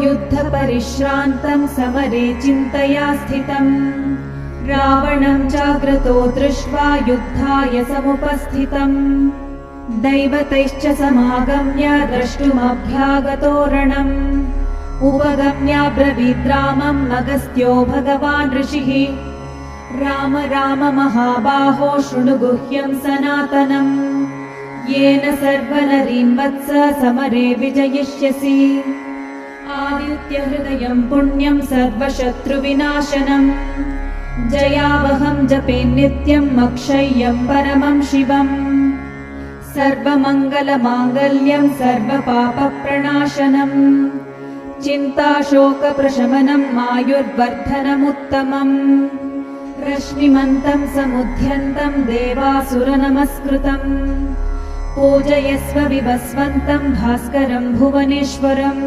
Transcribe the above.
युद्धपरिश्रान्तं समरे चिन्तया स्थितम् रावणं जाग्रतो दृष्ट्वा युद्धाय समुपस्थितम् दैवतैश्च समागम्य द्रष्टुमभ्यागतो रणम् उपगम्याब्रवीद्रामम् अगस्त्यो भगवान् ऋषिः राम राम महाबाहो शृणु गुह्यं सनातनम् येन सर्वनरीन् वत्स समरे विजयिष्यसि आदित्यहृदयं पुण्यं सर्वशत्रुविनाशनम् जयावहं जपे नित्यम् अक्षय्यं परमं शिवम् सर्वमङ्गलमाङ्गल्यं सर्वपापप्रणाशनम् चिन्ताशोकप्रशमनम् आयुर्वर्धनमुत्तमम् रश्मिमन्तं समुद्यन्तं देवासुरनमस्कृतम् पूजयस्व विवस्वन्तं भास्करं भुवनेश्वरम्